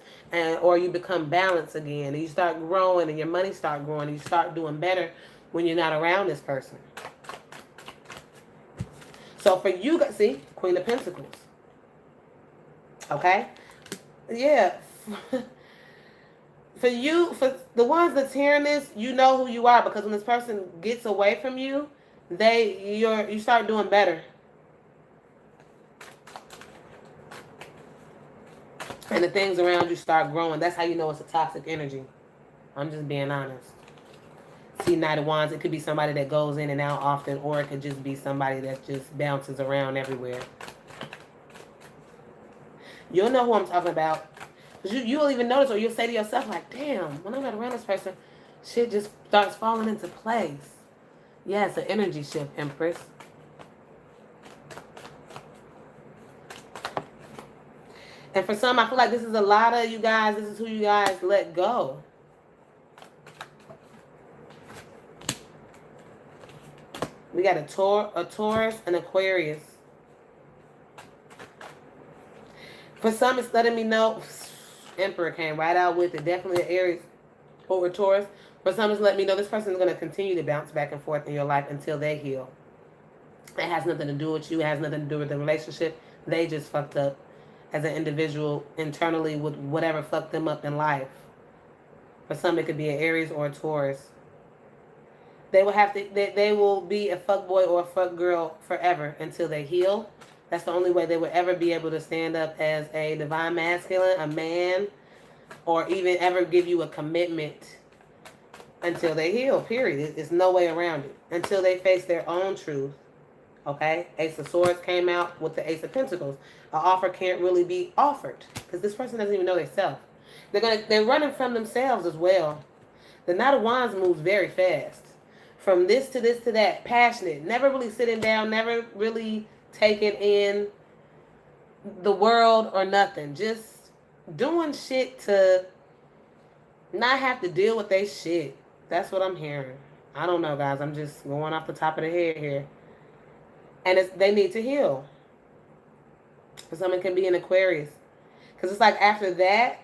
Or you become balanced again, and you start growing, and your money start growing, and you start doing better when you're not around this person. So for you guys, see, Queen of Pentacles. Okay? Yeah. For you, for the ones that's hearing this, you know who you are, because when this person gets away from you, you start doing better. and the things around you start growing. That's how you know it's a toxic energy. I'm just being honest. See, Knight of Wands, it could be somebody that goes in and out often, or it could just be somebody that just bounces around everywhere. You'll know who I'm talking about. Because you'll even notice, or you'll say to yourself, like, damn, when I'm not around this person, shit just starts falling into place. Yeah, it's an energy shift, Empress. And for some, I feel like this is a lot of you guys, this is who you guys let go. We got a Taurus, and Aquarius. For some, it's letting me know, Emperor came right out with it. Definitely an Aries over Taurus. For some, it's letting me know this person is going to continue to bounce back and forth in your life until they heal. It has nothing to do with you. It has nothing to do with the relationship. They just fucked up as an individual internally with whatever fucked them up in life. For some, it could be an Aries or a Taurus. They will have to. They will be a fuck boy or a fuck girl forever until they heal. That's the only way they would ever be able to stand up as a divine masculine, a man, or even ever give you a commitment until they heal, period. There's no way around it. Until they face their own truth. Okay? Ace of Swords came out with the Ace of Pentacles. An offer can't really be offered because this person doesn't even know themselves. They're running from themselves as well. The Knight of Wands moves very fast. From this to that, passionate, never really sitting down, never really taking in the world or nothing. Just doing shit to not have to deal with their shit. That's what I'm hearing. I don't know, guys. I'm just going off the top of the head here. And they need to heal. Someone can be an Aquarius. Because it's like after that,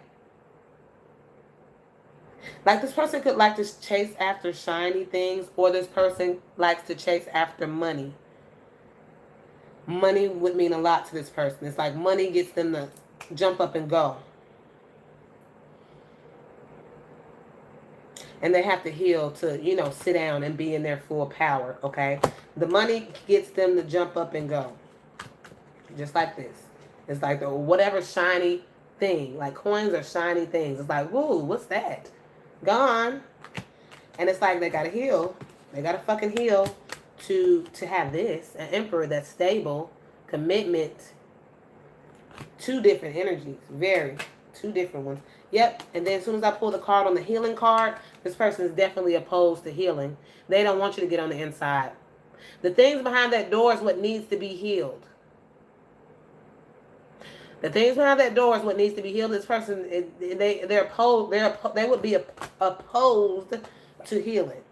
like this person could like to chase after shiny things, or this person likes to chase after money. Money would mean a lot to this person. It's like money gets them to jump up and go. And they have to heal to, you know, sit down and be in their full power, okay? The money gets them to jump up and go. Just like this. It's like the whatever shiny thing. Like coins are shiny things. It's like, woo, what's that? Gone. And it's like they gotta heal. They gotta fucking heal to have this. An Emperor that's stable. Commitment. Two different energies. Two different ones. Yep. And then as soon as I pull the card on the healing card, this person is definitely opposed to healing. They don't want you to get on the inside. The things behind that door is what needs to be healed. The things behind that door is what needs to be healed. This person, they're opposed. They would be opposed to healing.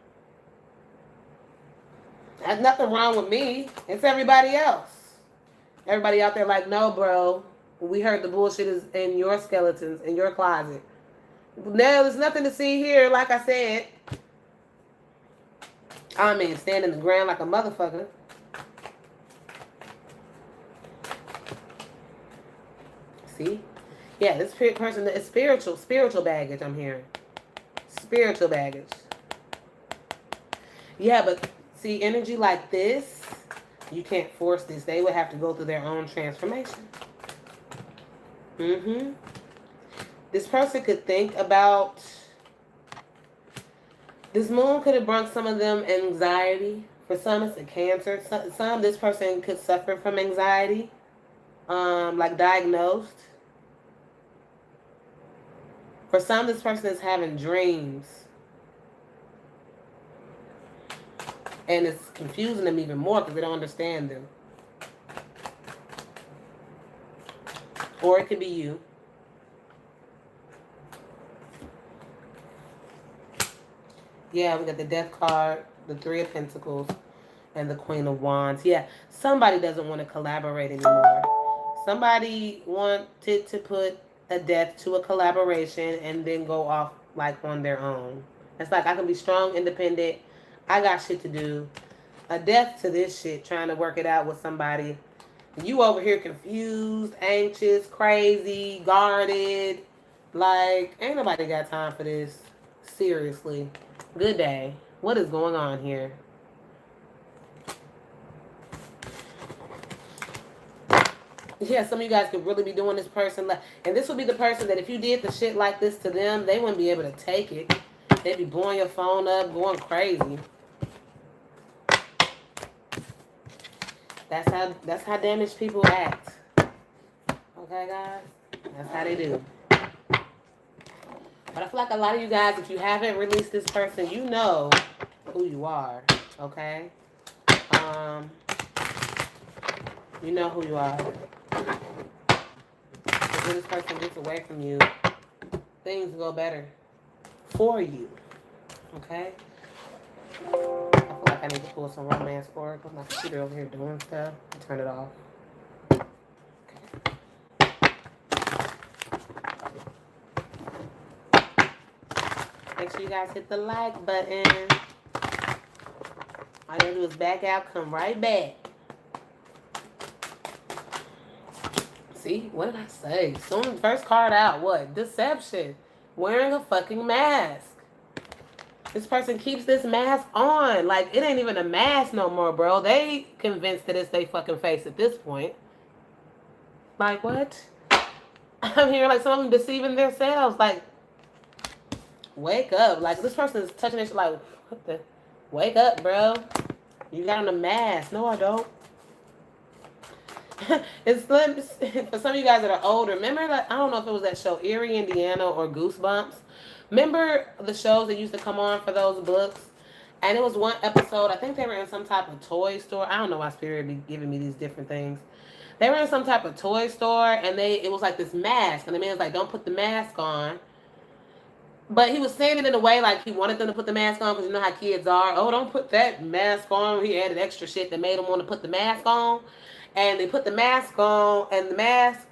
There's nothing wrong with me. It's everybody else. Everybody out there like, no, bro. We heard the bullshit is in your skeletons, in your closet. Now, there's nothing to see here, like I said. I mean, stand in the ground like a motherfucker. See? Yeah, this person is spiritual baggage, I'm hearing. Spiritual baggage. Yeah, but see, energy like this, you can't force this. They would have to go through their own transformation. This person could think about, this moon could have brought some of them anxiety. For some, it's a Cancer. Some this person could suffer from anxiety, like diagnosed. For some, this person is having dreams. And it's confusing them even more because they don't understand them. Or it could be you. Yeah, we got the Death card, the Three of Pentacles, and the Queen of Wands. Yeah, somebody doesn't want to collaborate anymore. Somebody wanted to put a death to a collaboration and then go off like on their own. It's like, I can be strong, independent. I got shit to do. A death to this shit, trying to work it out with somebody. You over here confused, anxious, crazy, guarded. Like, ain't nobody got time for this. Seriously. Good day. What is going on here? Yeah, some of you guys could really be doing this person. And this would be the person that if you did the shit like this to them, they wouldn't be able to take it. They'd be blowing your phone up, going crazy. That's how damaged people act. Okay, guys? That's how they do. But I feel like a lot of you guys, if you haven't released this person, you know who you are. Okay? You know who you are. If this person gets away from you, things go better for you. Okay? I feel like I need to pull some romance for it because my computer over here doing stuff. Turn it off. Make sure you guys hit the like button. All you gotta do is back out, come right back. See, what did I say? Soon, first card out, what? Deception. Wearing a fucking mask. This person keeps this mask on. Like, it ain't even a mask no more, bro. They convinced that it's their fucking face at this point. Like, what? I'm hearing like some of them deceiving themselves. Like, wake up. Like, this person is touching this like, what the? Wake up, bro. You got on a mask. No, I don't. It's for some of you guys that are older. Remember that? I don't know if it was that show Erie, Indiana, or Goosebumps. Remember the shows that used to come on for those books? And it was one episode. I think they were in some type of toy store. I don't know why Spirit be giving me these different things. They were in some type of toy store, and it was like this mask, and the man was like, "Don't put the mask on." But he was saying it in a way like he wanted them to put the mask on because you know how kids are. Oh, don't put that mask on. He added extra shit that made him want to put the mask on. And they put the mask on, and the mask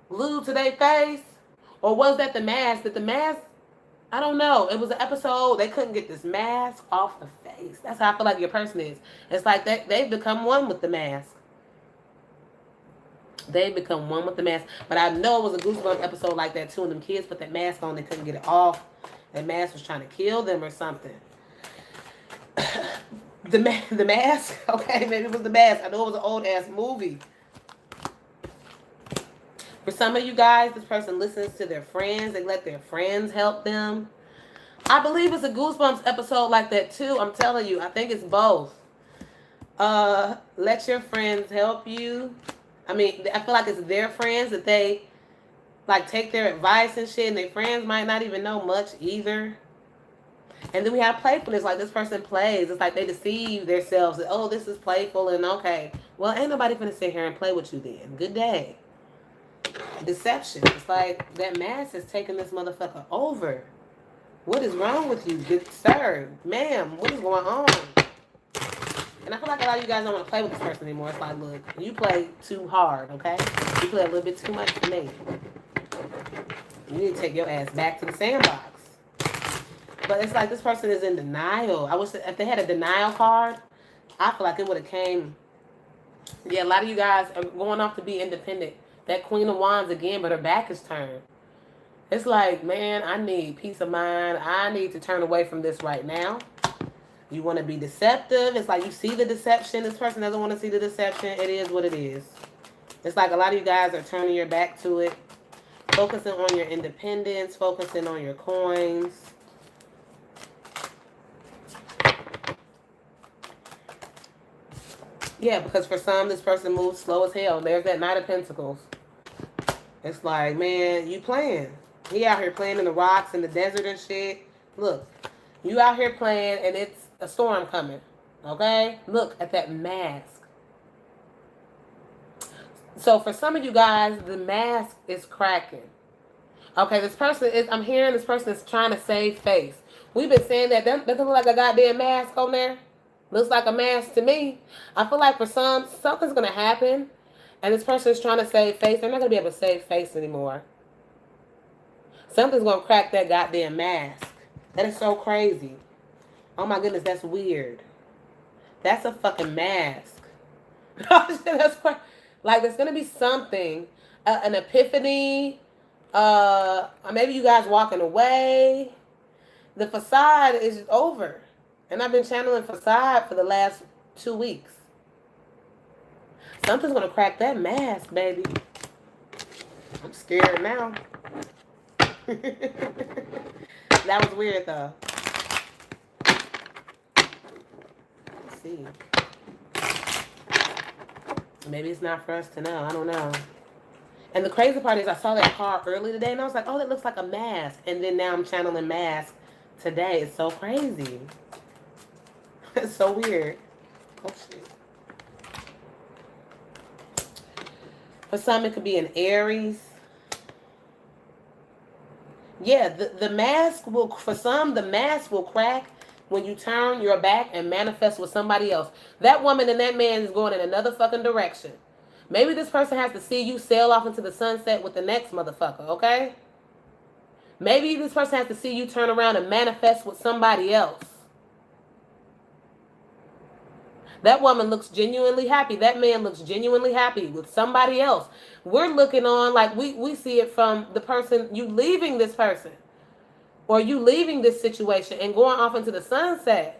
glued to their face. Or was that the mask? Did the mask? I don't know. It was an episode. They couldn't get this mask off the face. That's how I feel like your person is. It's like they've become one with the mask. They become one with the mask. But I know it was a Goosebumps episode like that too. And them kids put that mask on. They couldn't get it off. That mask was trying to kill them or something. The mask? Okay, maybe it was the mask. I know it was an old-ass movie. For some of you guys, this person listens to their friends. They let their friends help them. I believe it's a Goosebumps episode like that too. I'm telling you. I think it's both. Let your friends help you. I mean, I feel like it's their friends that they like take their advice and shit, and their friends might not even know much either. And then we have playfulness, like this person plays. It's like they deceive themselves. That, oh, this is playful and okay. Well, ain't nobody finna sit here and play with you then. Good day. Deception. It's like that mask is taking this motherfucker over. What is wrong with you, good sir? Ma'am, what is going on? And I feel like a lot of you guys don't want to play with this person anymore. It's like, look, you play too hard, okay? You play a little bit too much for me. You need to take your ass back to the sandbox. But it's like this person is in denial. I wish that if they had a denial card, I feel like it would have came. Yeah, a lot of you guys are going off to be independent. That Queen of Wands again, but her back is turned. It's like, man, I need peace of mind. I need to turn away from this right now. You want to be deceptive. It's like you see the deception. This person doesn't want to see the deception. It is what it is. It's like a lot of you guys are turning your back to it. Focusing on your independence. Focusing on your coins. Yeah, because for some, this person moves slow as hell. There's that Knight of Pentacles. It's like, man, you playing. He out here playing in the rocks and the desert and shit. Look, you out here playing and it's a storm coming. Okay? Look at that mask. So for some of you guys, the mask is cracking. Okay, this person is, I'm hearing this person is trying to save face. We've been saying that. Doesn't look like a goddamn mask on there? Looks like a mask to me. I feel like for some, something's going to happen. And this person is trying to save face. They're not going to be able to save face anymore. Something's going to crack that goddamn mask. That is so crazy. Oh my goodness, that's weird. That's a fucking mask. That's like there's going to be something. An epiphany. Maybe you guys walking away. The facade is over. And I've been channeling facade for the last 2 weeks. Something's going to crack that mask, baby. I'm scared now. That was weird though. Let's see. Maybe it's not for us to know. I don't know. And the crazy part is I saw that card early today and I was like, oh, that looks like a mask. And then now I'm channeling mask today. It's so crazy. It's so weird. Oh, shit. For some, it could be an Aries. Yeah, the mask will, for some, the mask will crack when you turn your back and manifest with somebody else. That woman and that man is going in another fucking direction. Maybe this person has to see you sail off into the sunset with the next motherfucker, okay? Maybe this person has to see you turn around and manifest with somebody else. That woman looks genuinely happy. That man looks genuinely happy with somebody else. We're looking on like we see it from the person, you leaving this person. Or you leaving this situation and going off into the sunset.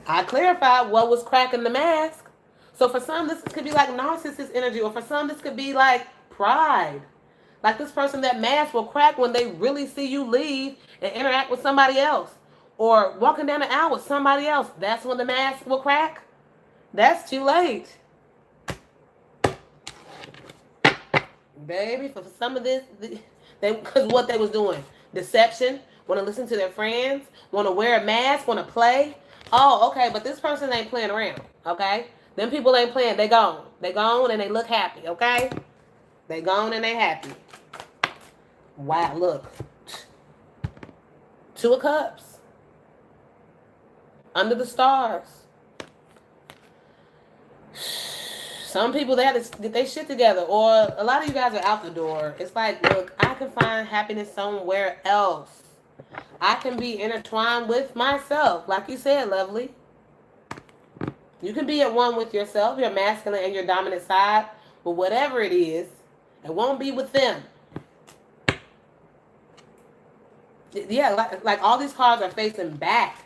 I clarified what was cracking the mask. So for some, this could be like narcissist energy. Or for some, this could be like pride. Like this person, that mask will crack when they really see you leave and interact with somebody else. Or walking down the aisle with somebody else. That's when the mask will crack. That's too late. Baby, for some of this, because what they was doing. Deception. Want to listen to their friends. Want to wear a mask. Want to play. Oh, okay, but this person ain't playing around. Okay? Them people ain't playing. They gone. They gone and they look happy. Okay? They gone and they happy. Wow, look. 2 of Cups. Under the stars. Some people, they have to get their shit together. Or a lot of you guys are out the door. It's like, look, I can find happiness somewhere else. I can be intertwined with myself. Like you said, lovely. You can be at one with yourself, your masculine and your dominant side. But whatever it is, it won't be with them. Yeah, like all these cards are facing back.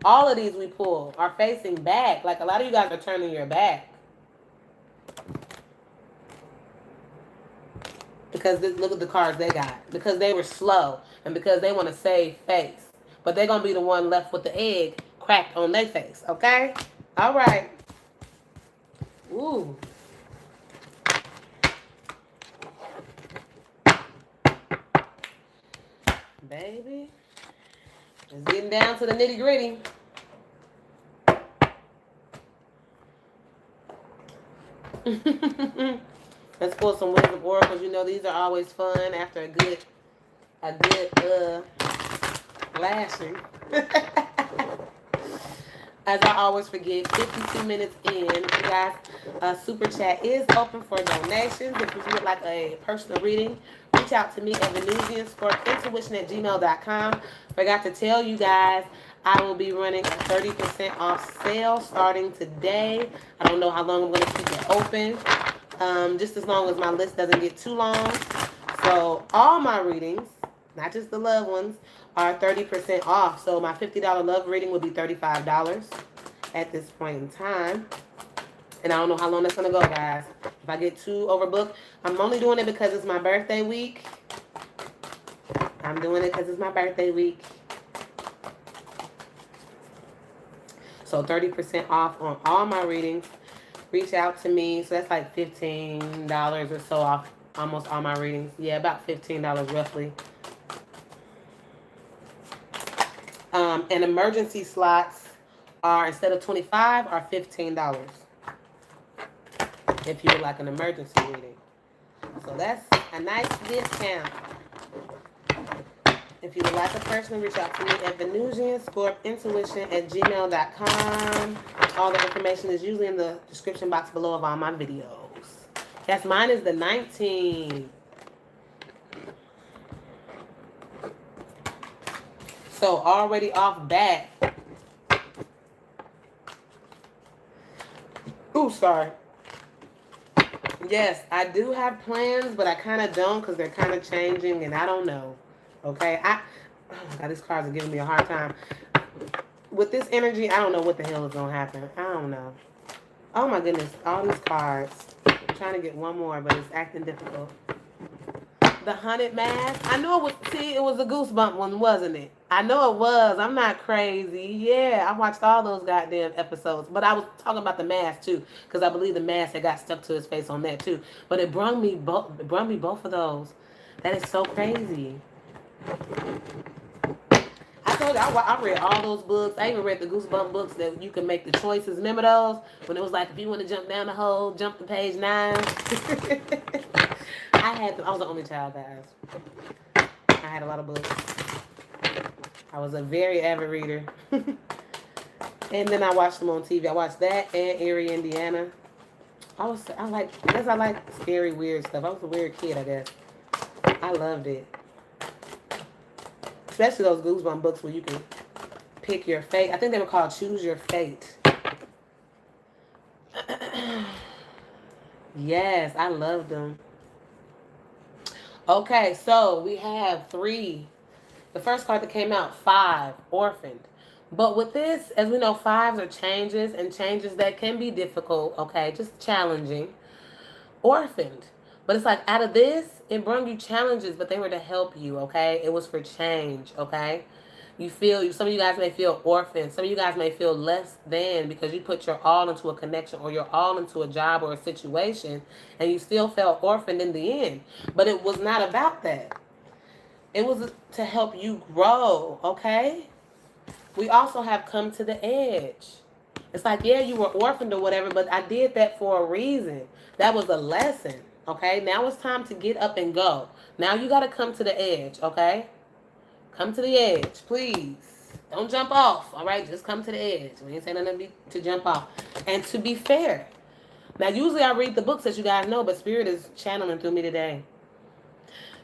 All of these we pull are facing back. Like a lot of you guys are turning your back. Because look at the cards they got. Because they were slow. And because they want to save face. But they're going to be the one left with the egg cracked on their face. Okay? All right. Ooh. Baby. It's getting down to the nitty gritty. Let's pull some wisdom oracles. You know these are always fun after a good lashing. As I always forget, 52 minutes in, you guys, Super Chat is open for donations. If you would like a personal reading, reach out to me at venusianscorpintuition@gmail.com. Forgot to tell you guys, I will be running a 30% off sale starting today. I don't know how long I'm going to keep it open. Just as long as my list doesn't get too long. So all my readings, not just the love ones, are 30% off. So my $50 love reading will be $35 at this point in time. And I don't know how long that's going to go, guys. If I get too overbooked, I'm only doing it because it's my birthday week. I'm doing it because it's my birthday week. So 30% off on all my readings. Reach out to me. So that's like $15 or so off almost all my readings. Yeah, about $15 roughly. And emergency slots are, instead of $25, are $15. If you would like an emergency reading. So that's a nice discount. If you would like a person, reach out to me at venusianscorpintuition@gmail.com. All the information is usually in the description box below of all my videos. Yes, mine is the 19. So already off bat. Ooh, sorry. Yes, I do have plans, but I kind of don't because they're kind of changing and I don't know. Okay, oh my God, these cards are giving me a hard time. With this energy, I don't know what the hell is going to happen. I don't know. Oh my goodness, all these cards. I'm trying to get one more, but it's acting difficult. The Haunted Mask. I know it was, see, it was a goosebump one, wasn't it? I know it was. I'm not crazy. Yeah, I watched all those goddamn episodes. But I was talking about the mask too, because I believe the mask had got stuck to his face on that too. But it brung me both of those. That is so crazy. I told you, I read all those books. I even read the Goosebump books that you can make the choices. Remember those? When it was like, if you want to jump down the hole, jump to page 9. I was the only child, guys. I had a lot of books. I was a very avid reader. And then I watched them on TV. I watched that and Erie, Indiana. I like scary, weird stuff. I was a weird kid, I guess. I loved it. Especially those Goosebump books where you can pick your fate. I think they were called Choose Your Fate. Yes, I loved them. Okay, so we have 3. The first card that came out, 5, Orphaned. But with this, as we know, 5s are changes, and changes that can be difficult, okay, just challenging. Orphaned. But it's like, out of this, it brought you challenges, but they were to help you, okay? It was for change, okay? Some of you guys may feel orphaned. Some of you guys may feel less than because you put your all into a connection or your all into a job or a situation, and you still felt orphaned in the end. But it was not about that. It was to help you grow, okay? We also have come to the edge. It's like, yeah, you were orphaned or whatever, but I did that for a reason. That was a lesson, okay? Now it's time to get up and go. Now you got to come to the edge, okay? Come to the edge, please. Don't jump off, all right? Just come to the edge. We ain't saying nothing to jump off. And to be fair. Now, usually I read the books, as you guys know, but Spirit is channeling through me today.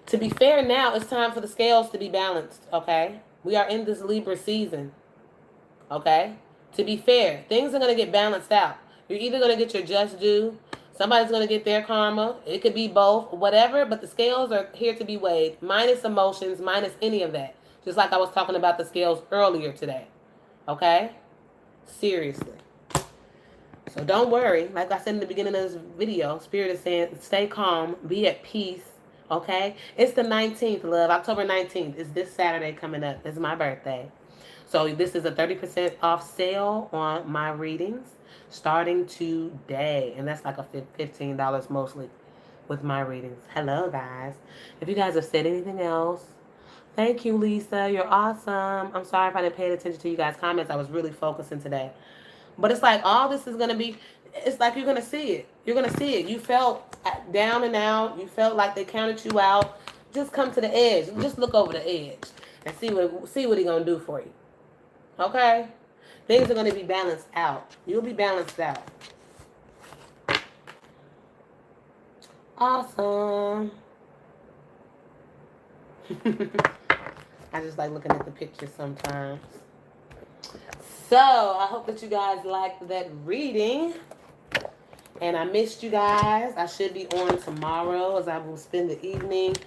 To be fair, now it's time for the scales to be balanced, okay? We are in this Libra season, okay? To be fair, things are going to get balanced out. You're either going to get your just due. Somebody's going to get their karma. It could be both, whatever, but the scales are here to be weighed, minus emotions, minus any of that. Just like I was talking about the scales earlier today, okay? Seriously. So don't worry. Like I said in the beginning of this video, Spirit is saying, stay calm, be at peace, okay? It's the 19th, love. October 19th is this Saturday coming up. It's my birthday. So this is a 30% off sale on my readings starting today. And that's like a $15 mostly with my readings. Hello, guys. If you guys have said anything else, thank you, Lisa. You're awesome. I'm sorry if I didn't pay attention to you guys' comments. I was really focusing today. But it's like all this is going to be, it's like you're going to see it. You're going to see it. You felt down and out. You felt like they counted you out. Just come to the edge. Just look over the edge and see what he's going to do for you. Okay? Things are going to be balanced out. You'll be balanced out. Awesome. I just like looking at the pictures sometimes. So, I hope that you guys liked that reading. And I missed you guys. I should be on tomorrow as I will spend the evening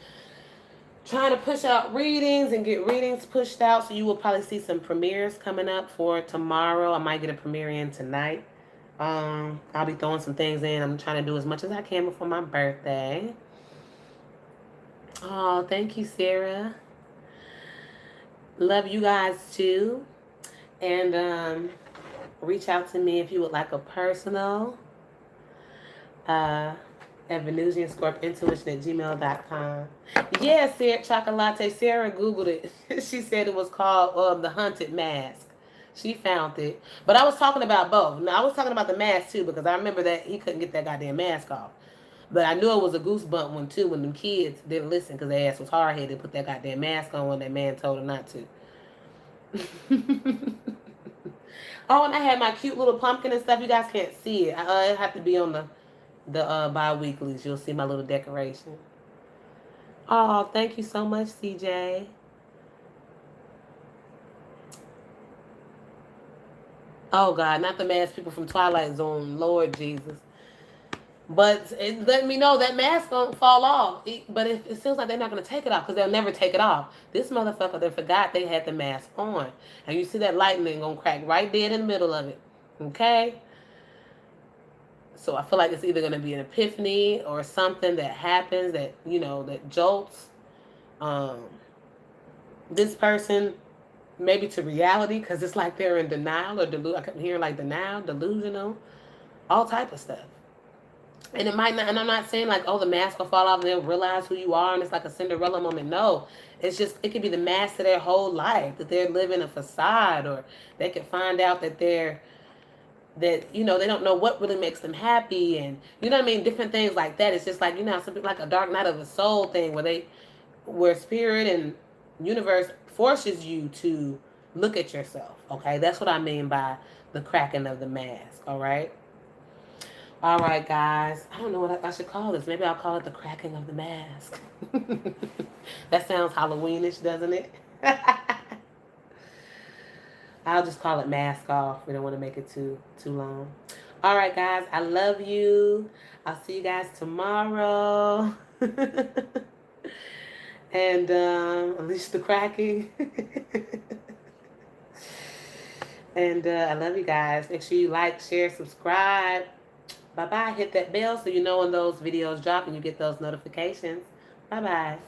trying to push out readings and get readings pushed out. So you will probably see some premieres coming up for tomorrow. I might get a premiere in tonight. I'll be throwing some things in. I'm trying to do as much as I can before my birthday. Oh, thank you, Sarah. Love you guys too. And reach out to me if you would like a personal at venusianscorpintuition at gmail.com. Yeah, Sarah Chocolate. Sarah Googled it. She said it was called the Haunted Mask. She found it. But I was talking about both. Now, I was talking about the mask too because I remember that he couldn't get that goddamn mask off. But I knew it was a goosebump one too when them kids didn't listen because their ass was hard-headed, put that goddamn mask on when that man told her not to. Oh, and I had my cute little pumpkin and stuff. You guys can't see it. It have to be on the bi-weeklies. You'll see my little decoration. Oh, thank you so much, CJ. Oh, God, not the mask people from Twilight Zone. Lord Jesus. But it let me know that mask don't fall off. But it seems like they're not going to take it off because they'll never take it off. This motherfucker, they forgot they had the mask on. And you see that lightning going to crack right dead in the middle of it. Okay? So I feel like it's either going to be an epiphany or something that happens that, you know, that jolts this person maybe to reality, because it's like they're in denial or I kept hearing like denial, delusional, all type of stuff. And it might not, and I'm not saying like, oh, the mask will fall off and they'll realize who you are and it's like a Cinderella moment. No, it's just, it could be the mask of their whole life, that they're living a facade, or they could find out that that, you know, they don't know what really makes them happy, and you know what I mean, different things like that. It's just like, you know, something like a dark night of the soul thing, where spirit and universe forces you to look at yourself. Okay, that's what I mean by the cracking of the mask. All right, guys. I don't know what I should call this. Maybe I'll call it the cracking of the mask. That sounds Halloweenish, doesn't it? I'll just call it mask off. We don't want to make it too long. All right, guys. I love you. I'll see you guys tomorrow. And unleash the cracking. And I love you guys. Make sure you like, share, subscribe. Bye-bye. Hit that bell so you know when those videos drop and you get those notifications. Bye-bye.